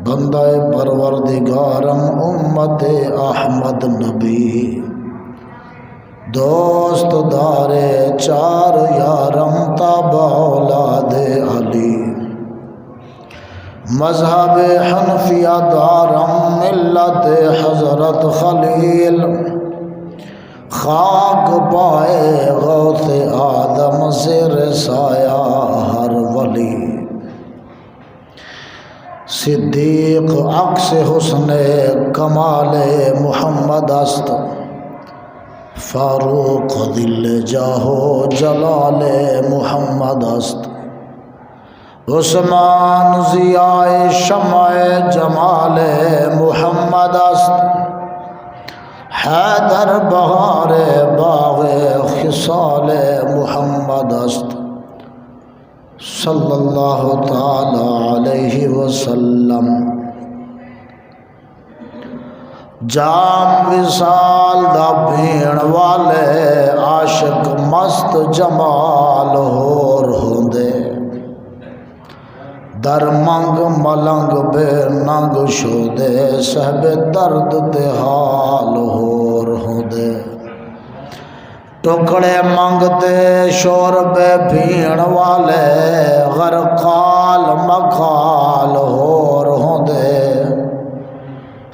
بندہ پروردگارم امت احمد نبی، دوست دارے چار یارم تابع اولاد علی، مذہب حنفیہ دارم ملت حضرت خلیل، خاک پائے غوث آدم زیر سایہ ہر ولی، صدیق عکس حسن کمال محمد است، فاروق دل جاہو جلال محمد است، عثمان ضیاء شمع جمال محمد است، حیدر بہار باغ خصال محمد است، صلی اللہ تعالی علیہ وسلم۔ جام وصال دا بھیڑ والے عاشق مست جمال ہور ہوندے، در منگ ملنگ بے ننگ شودے، صحب درد دے حال ہور ہوندے، ٹکڑے منگتے شور بے بھیڑ والے، غرقال مکھال ہور ہوندے،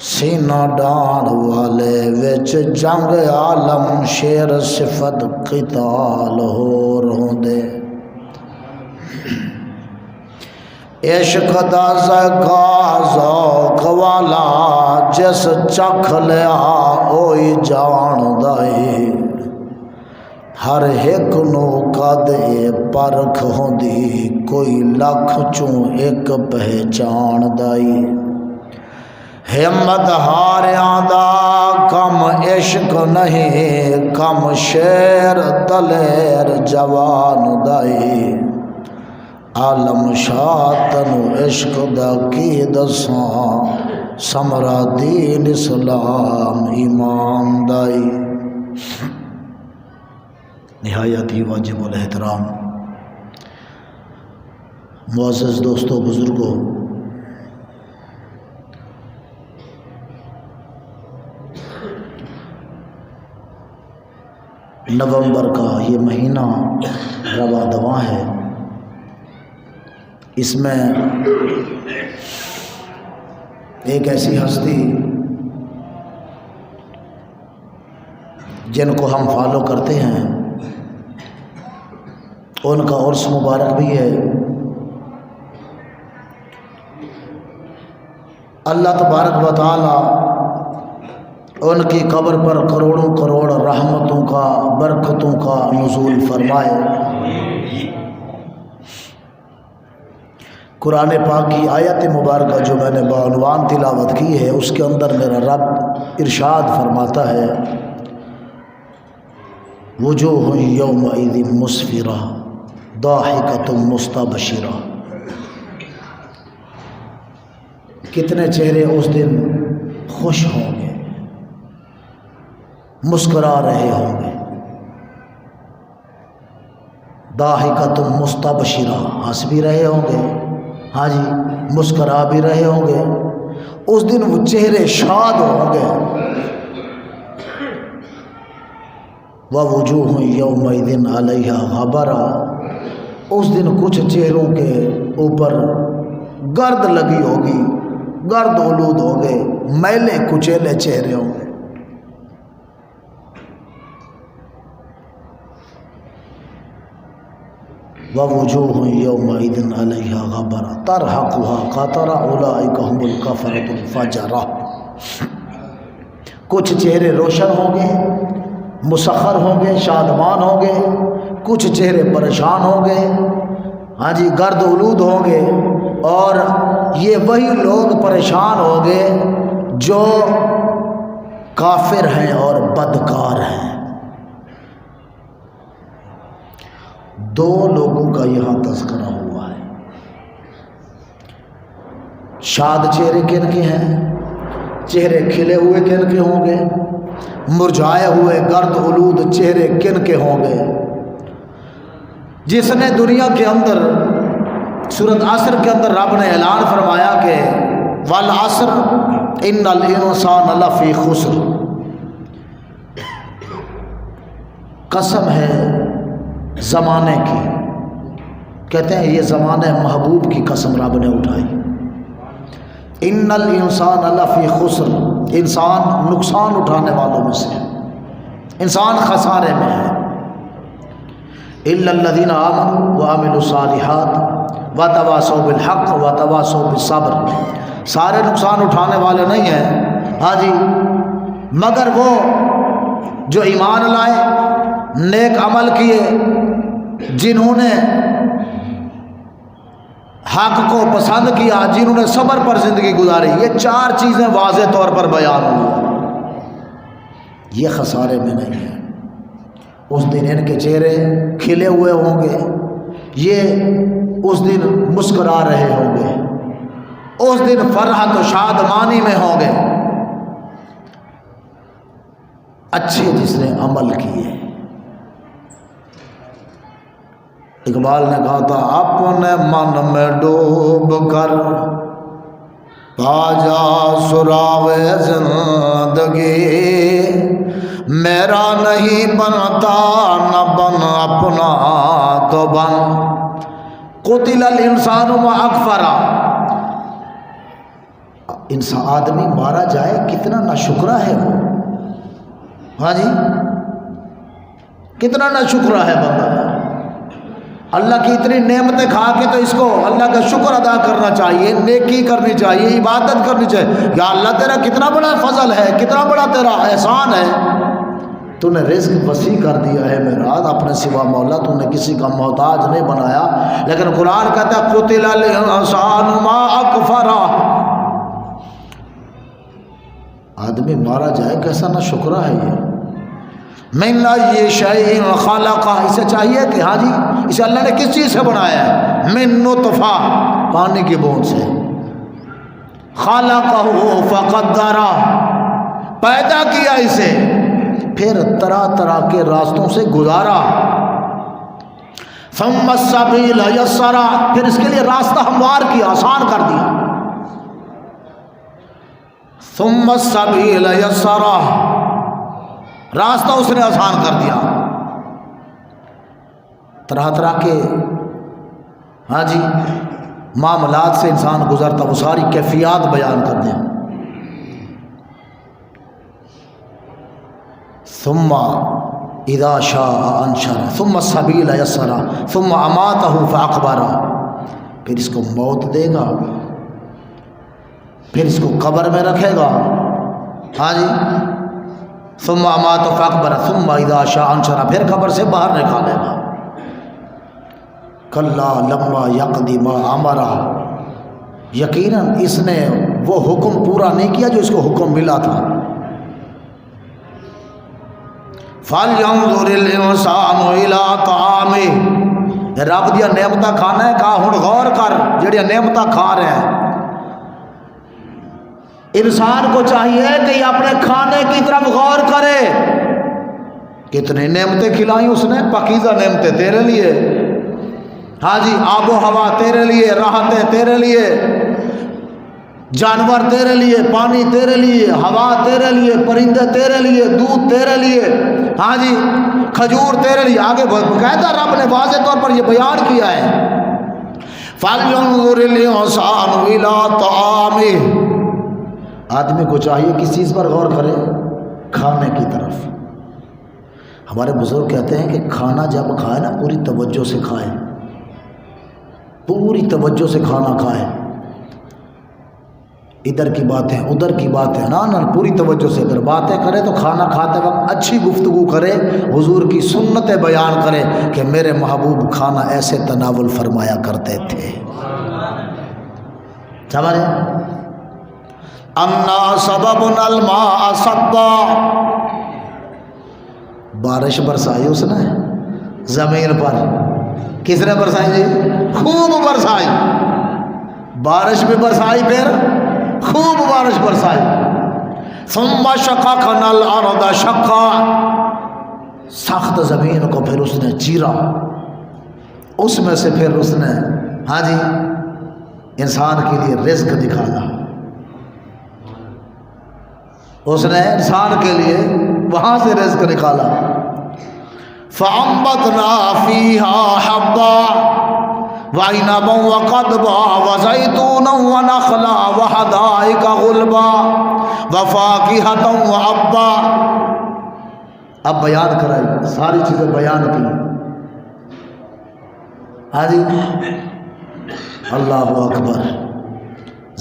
سینہ ڈان والے وچ جنگ عالم، شیر صفت قتال ہور ہوندے، عشق دا ذائقہ ذوق والا، جس چکھ لیا اوئی جان دائی، ہر ایک نو قد اے پرکھ ہوندی، کوئی لکھ چوں ایک پہچان دائی، ہمت ہاریاں دا کم عشق نہیں، کم شیر دلیر جوان دائی، عالم شاہ تنو عشق دا کی دساں، سمرا دین اسلام ایمان دائی۔ نہایت ہی واجب الاحترام معزز دوستوں، بزرگوں، نومبر کا یہ مہینہ رواں دواں ہے، اس میں ایک ایسی ہستی جن کو ہم فالو کرتے ہیں، ان کا عرس مبارک بھی ہے۔ اللہ تبارک و تعالی ان کی قبر پر کروڑوں کروڑ رحمتوں کا، برکتوں کا نزول فرمائے۔ قرآن پاک کی آیت مبارکہ جو میں نے بعنوان تلاوت کی ہے، اس کے اندر میرا رب ارشاد فرماتا ہے، وجوہ یومئذ مسفرہ ضاحکۃ مستبشرہ، کتنے چہرے اس دن خوش ہوں گے، مسکرا رہے ہوں گے، ضاحکۃ مستبشرہ، ہنس بھی رہے ہوں گے، ہاں جی مسکرا بھی رہے ہوں گے، اس دن وہ چہرے شاد ہوں گے۔ وَوُجُوهٌ يَوْمَئِذٍ عَلَيْهَا غَبَرَةٌ، اس دن کچھ چہروں کے اوپر گرد لگی ہوگی، گرد آلود ہوں گے، میلے کچیلے چہرے ہوں گے۔ وَوُجُوهٌ يَوْمَئِذٍ عَلَيْهَا غَبَرَةٌ تَرْهَقُهَا قَتَرَةٌ أُولَئِكَ هُمُ الْكَفَرَةُ الْفَجَرَةُ، کچھ چہرے روشن ہوں گے، مسخر ہوں گے، شادمان ہوں گے، کچھ چہرے پریشان ہوں گے، ہاں جی گرد آلود ہوں گے، اور یہ وہی لوگ پریشان ہوں گے جو کافر ہیں اور بدکار ہیں۔ دو لوگوں کا یہاں تذکرہ ہوا ہے، شاد چہرے کن کے ہیں، چہرے کھلے ہوئے کن کے ہوں گے، مرجھائے ہوئے گرد آلود چہرے کن کے ہوں گے۔ جس نے دنیا کے اندر سورۃ عصر کے اندر رب نے اعلان فرمایا کہ والعصر ان الانسان لفی خسر، قسم ہے زمانے کی، کہتے ہیں یہ زمانے محبوب کی قسم رب نے اٹھائی. ان الانسان لفی خسر، انسان نقصان اٹھانے والوں میں سے ہے، انسان خسارے میں ہے. الا الذین آمنوا وعملوا الصالحات وتواصوا بالحق وتواصوا بالصبر، سارے نقصان اٹھانے والے نہیں ہیں ہاں جی، مگر وہ جو ایمان لائے، نیک عمل کیے، جنہوں نے حق کو پسند کیا، جنہوں نے صبر پر زندگی گزاری. یہ چار چیزیں واضح طور پر بیان ہوئی، یہ خسارے میں نہیں ہے. اس دن ان کے چہرے کھلے ہوئے ہوں گے، یہ اس دن مسکرا رہے ہوں گے، اس دن فرحت و شادمانی میں ہوں گے. اچھے جس نے عمل کیے. اقبال نے کہا تھا اپنے من میں ڈوب کر پا جا سراغ زندگی، میرا نہیں بنتا نہ بن اپنا تو بن. قتل الانسان ما اکفرا، انسان آدمی مارا جائے کتنا ناشکرا ہے وہ، ہاں جی کتنا ناشکرا ہے بندہ. اللہ کی اتنی نعمتیں کھا کے تو اس کو اللہ کا شکر ادا کرنا چاہیے، نیکی کرنی چاہیے، عبادت کرنی چاہیے. یا اللہ تیرا کتنا بڑا فضل ہے، کتنا بڑا تیرا احسان ہے، تو نے رزق وسیع کر دیا ہے میرا، اپنے سوا مولا تو نے کسی کا محتاج نہیں بنایا. لیکن قرآن کہتا ہے قتل الانسان ما اکفرا، آدمی مارا جائے کیسا نہ شکرا ہے یہ. من ای شیء خلقہ، اسے چاہیے کہ ہاں جی اسے اللہ نے کس چیز سے بنایا ہے؟ من نطفہ، پانی کی بوند سے. خلقہ فقدرہ، پیدا کیا اسے، پھر طرح طرح کے راستوں سے گزارا. ثم السبیل یسرہ، پھر اس کے لیے راستہ ہموار کیا، آسان کر دیا. ثم السبیل یسرہ، راستہ اس نے آسان کر دیا. طرح طرح کے ہاں جی معاملات سے انسان گزرتا، وہ ساری کیفیات بیان کرتے ہیں. ثم اذا شاء انشر ثم السبیل یسرا ثم اماتہ فاقبرہ، پھر اس کو موت دے گا، پھر اس کو قبر میں رکھے گا ہاں جی. ثم اماتہ فاقبرہ ثم اذا شاء انشر، پھر قبر سے باہر نکالے گا. کلا لما یقضی ما امرہ، یقیناً اس نے وہ حکم پورا نہیں کیا جو اس کو حکم ملا تھا. فَلْيَنْظُرِ الْإِنسَانُ إِلَىٰ طَعَامِهِ، رب دیا نعمتہ کھانا ہے، کہا ہن غور کر جڑیا نعمتہ کھا رہے ہیں. انسان کو چاہیے کہ یہ اپنے کھانے کی طرف غور کرے. کتنی نعمتیں کھلائیں اس نے، پاکیزہ نعمتیں تیرے لیے ہاں جی، آب و ہوا تیرے لیے، راحتیں تیرے لیے، جانور تیرے لیے، پانی تیرے لیے، ہوا تیرے لیے، پرندے تیرے لیے، دودھ تیرے لیے ہاں جی، کھجور تیرے لیے. آگے باقاعدہ رب نے واضح طور پر یہ بیان کیا ہے. فَلْيَنْظُرِ الْإِنسَانُ إِلَىٰ طَعَامِهِ، آدمی کو چاہیے کس چیز پر غور کرے؟ کھانے کی طرف. ہمارے بزرگ کہتے ہیں کہ کھانا جب کھائے نا پوری توجہ سے کھائے، پوری توجہ سے کھانا کھائے. ادھر کی باتیں ادھر کی باتیں نہ پوری توجہ سے اگر باتیں کرے تو کھانا کھاتے وقت اچھی گفتگو کرے، حضور کی سنتیں بیان کرے کہ میرے محبوب کھانا ایسے تناول فرمایا کرتے تھے. سمجھ انا سببنا الماء صبا، بارش برسائی اس نے زمین پر. کس نے برسائی جی؟ خوب برسائی. بارش بھی برسائی، پھر خوب بارش برسائی. ثم شققنا الارض شقا، سخت زمین کو پھر اس نے چیرا، اس میں سے پھر اس نے ہاں جی انسان کے لیے رزق نکالا. اس نے انسان کے لیے وہاں سے رزق نکالا. فَأَنبَتْنَا فِيهَا حَبًّا وَعِنَبًا وَقَضْبًا وَزَيْتُونًا وَنَخْلًا وَحَدَائِقَ غُلْبًا وَفَاكِهَةً وَأَبًّا. اب بیان کرائی، ساری چیزیں بیان کی. ہاں جی، اللہ اکبر.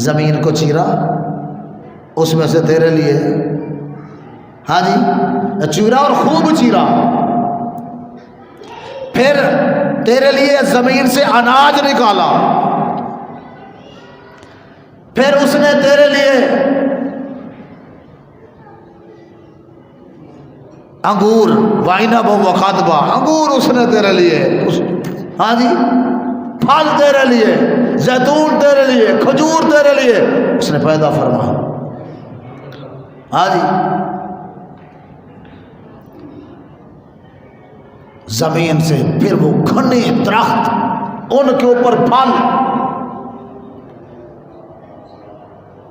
زمین کو چیرا، اس میں سے تیرے لیے، ہاں جی، چیرا اور خوب چیرا. پھر تیرے لیے زمین سے اناج نکالا. پھر اس نے تیرے لیے انگور، وعنب و قضبا، انگور اس نے تیرے لیے، ہاں جی، پھل تیرے لیے، زیتون تیرے لیے، کھجور تیرے لیے اس نے پیدا فرمایا. ہاں جی، زمین سے پھر وہ گھنے درخت، ان کے اوپر پھل.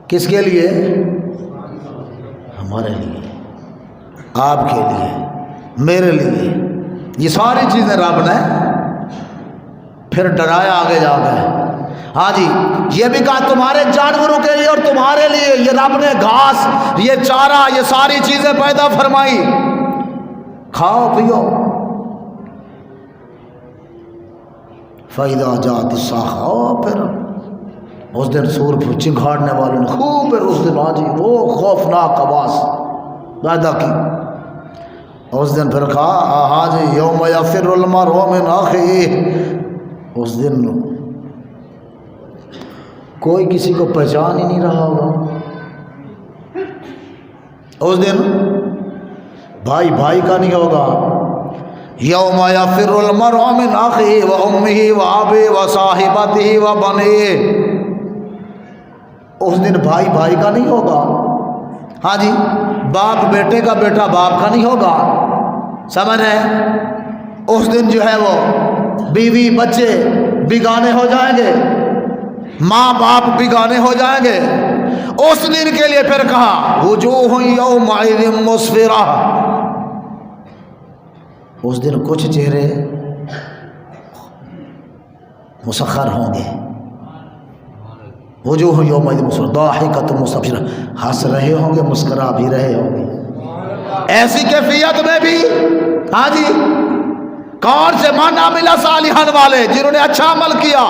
کس کے لیے؟ ہمارے لیے، آپ کے لیے، میرے لیے. یہ ساری چیزیں رب نے پھر ڈرایا آگے جا گئے. ہاں جی، یہ بھی کہا تمہارے جانوروں کے لیے اور تمہارے لیے یہ رب نے گھاس، یہ چارہ، یہ ساری چیزیں پیدا فرمائی، کھاؤ پیو. فَإِذَا جَاءَتِ الصَّاخَّةُ، پھر اس دن سور چنگھاڑنے والوں نے خوب، پھر اس دن ہاں جی وہ خوفناک آواز پیدا کی. اس دن پھر کہا ہاں جی یوم یفر المرء من اخیہ، اس دن کوئی کسی کو پہچان ہی نہیں رہا ہوگا. اس دن بھائی بھائی کا نہیں ہوگا. یوم یفر المرء من اخیہ و امہ و ابیہ و صاحبتہ و بنیہ. اس دن بھائی بھائی کا نہیں ہوگا. ہاں جی، باپ بیٹے کا، بیٹا باپ کا نہیں ہوگا. سمجھ رہے؟ اس دن جو ہے وہ بیوی بچے بیگانے ہو جائیں گے، ماں باپ بیگانے ہو جائیں گے. اس دن کے لیے پھر کہا وجوہ یومئذ مسفرہ، اس دن کچھ چہرے مسخر ہوں گے. وجوہ یومئذ مسفرہ ضاحکۃ مستبشرہ، ہنس رہے ہوں گے، مسکرا بھی رہے ہوں گے. ایسی کیفیت میں بھی ہاں جی، کون سے من عمل صالحا والے جنہوں نے اچھا عمل کیا.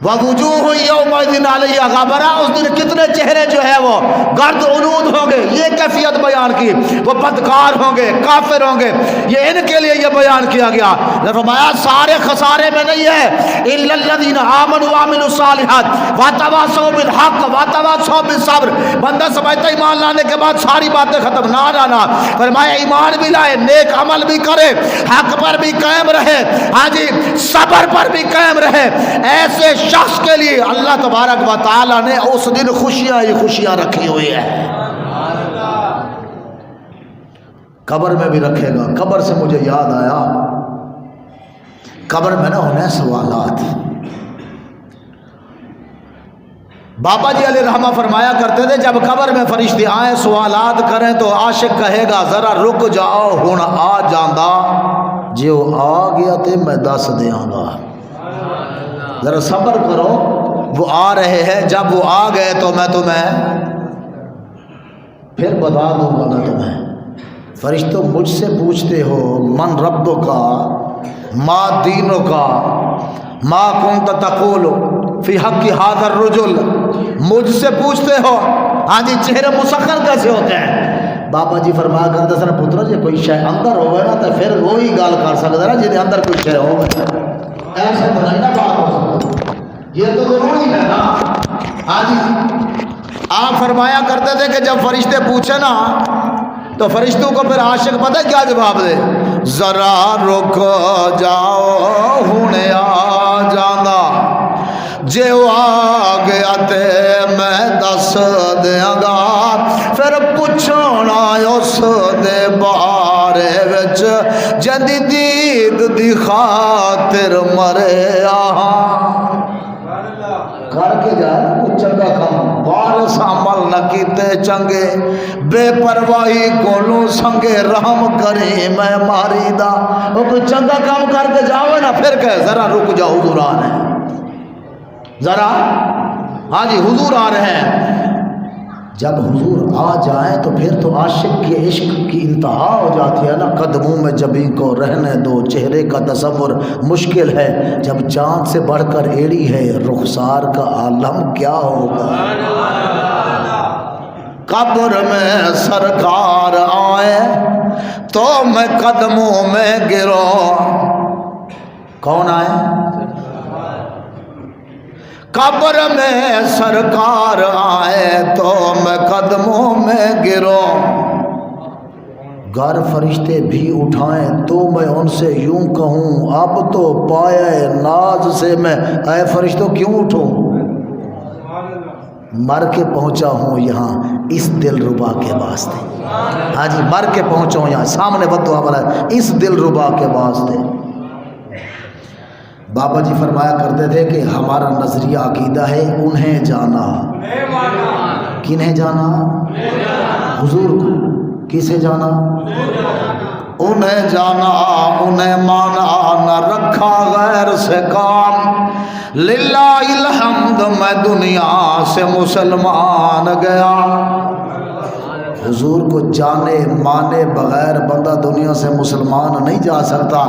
وَوُجُوهٌ يَوْمَئِذٍ عَلَيْهَا غَبَرَةٌ، اس دن کتنے چہرے جو ہے وہ گرد علود ہوں گے. یہ کیفیت بیان کی. وہ بدکار ہوں گے، کافر ہوں گے، یہ ان کے لیے یہ بیان کیا گیا. فرمایا سارے خسارے میں نہیں ہے الا الذین آمنوا وعملوا الصالحات وتواصوا بالحق وتواصوا بالصبر. بندہ سمجھتا ایمان لانے کے بعد ساری باتیں ختم، نہ لانا. فرمایا ایمان بھی لائے، نیک عمل بھی کرے، حق پر بھی قائم رہے، ہاں جی صبر پر بھی قائم رہے. ایسے شخص کے لیے اللہ تبارک و تعالی نے اس دن خوشیاں ہی خوشیاں رکھی ہوئی ہیں. قبر میں بھی رکھے گا. قبر سے مجھے یاد آیا، قبر میں نہ ہونے سوالات. بابا جی علیہ رحمہ فرمایا کرتے تھے جب قبر میں فرشتے آئیں سوالات کریں تو عاشق کہے گا ذرا رک جاؤ ہن آ جاندہ، جو آ گیا تے میں دس دیاں گا. ذرا صبر کرو، وہ آ رہے ہیں، جب وہ آ گئے تو میں تمہیں پھر بتا دوں گا میں تمہیں. فرشتوں مجھ سے پوچھتے ہو من ربو کا، ما دینوں کا، ما کنت تقول فی حق ھذا الرجل. مجھ سے پوچھتے ہو ہاں جی چہرے مسخر کیسے ہوتے ہیں. بابا جی فرمایا کرتے سر پتر جی کوئی شے اندر ہوئے نا تو پھر وہی گل کر سکتا نا جی اندر کوئی شے ہوئے. ایسے تو نہیں نا بات ہو سکتی، یہ تو ضروری ہے نا. ہاں جی آپ فرمایا کرتے تھے کہ جب فرشتے پوچھے نا تو فرشتوں کو پھر عاشق پتہ کیا جواب دے، ذرا رک جاؤ ہنے آ جانا، جو آ گیا تے میں دس دیاں گا. پھر پوچھنا اس دے بارے وچ جدی دید دی خاطر مرے آہاں. کر کے جائے کوئی چنگا کام، وارث عمل نہ کیتے چنگے بے پرواہی کولوں سنگے رحم کرے میں ماری دا. وہ کوئی چنگا کام کر کے جاؤ نا پھر کہ ذرا رک جاؤ حضور آ رہے ہیں, ذرا ہاں جی حضور آ رہے ہیں. جب حضور آ جائیں تو پھر تو عاشق کے عشق کی انتہا ہو جاتی ہے نا. قدموں میں جبھی کو رہنے دو, چہرے کا تصور مشکل ہے, جب چاند سے بڑھ کر ایڑی ہے رخسار کا عالم کیا ہوگا. قبر میں سرکار آئے تو میں قدموں میں گروں. کون آئے؟ قبر میں سرکار آئے تو میں قدموں میں گروں. گر فرشتے بھی اٹھائیں تو میں ان سے یوں کہوں اب تو پائے ناز سے میں اے فرشتوں کیوں اٹھوں. مر کے پہنچا ہوں یہاں اس دل ربا کے واسطے. ہاں جی مر کے پہنچا ہوں یہاں, سامنے بدعا والا اس دل ربا کے واسطے. بابا جی فرمایا کرتے تھے کہ ہمارا نظریہ عقیدہ ہے انہیں جانا. کنہیں جانا؟ حضور کو. کسے جانا؟ انہیں جانا. انہیں مانا نہ رکھا غیر سے کام. للہ الحمد میں دنیا سے مسلمان گیا. حضور کو جانے مانے بغیر بندہ دنیا سے مسلمان نہیں جا سکتا.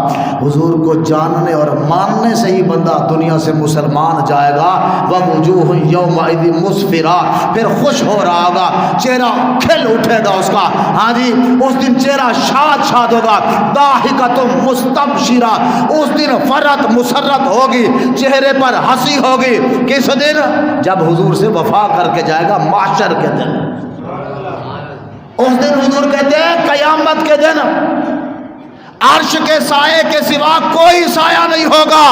حضور کو جاننے اور ماننے سے ہی بندہ دنیا سے مسلمان جائے گا. وَوُجُوهٌ يَوْمَئِذٍ مُسْفِرَةٌ, پھر خوش ہو رہا ہوگا, چہرہ کھل اٹھے گا اس کا. ہاں جی اس دن چہرہ شاد شاد ہوگا. ضاحکۃ مستبشرہ, اس دن فرحت مسرت ہوگی, چہرے پر ہنسی ہوگی. کس دن؟ جب حضور سے وفا کر کے جائے گا محشر کے دن. اس دن حضور کہتے ہیں قیامت کے دن عرش کے سائے کے سوا کوئی سایہ نہیں ہوگا,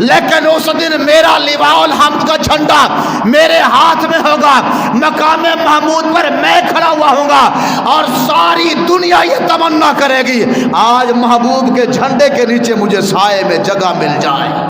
لیکن اس دن میرا لواء الحمد کا جھنڈا میرے ہاتھ میں ہوگا. مقام محمود پر میں کھڑا ہوا ہوں گا اور ساری دنیا یہ تمنا کرے گی آج محبوب کے جھنڈے کے نیچے مجھے سائے میں جگہ مل جائے.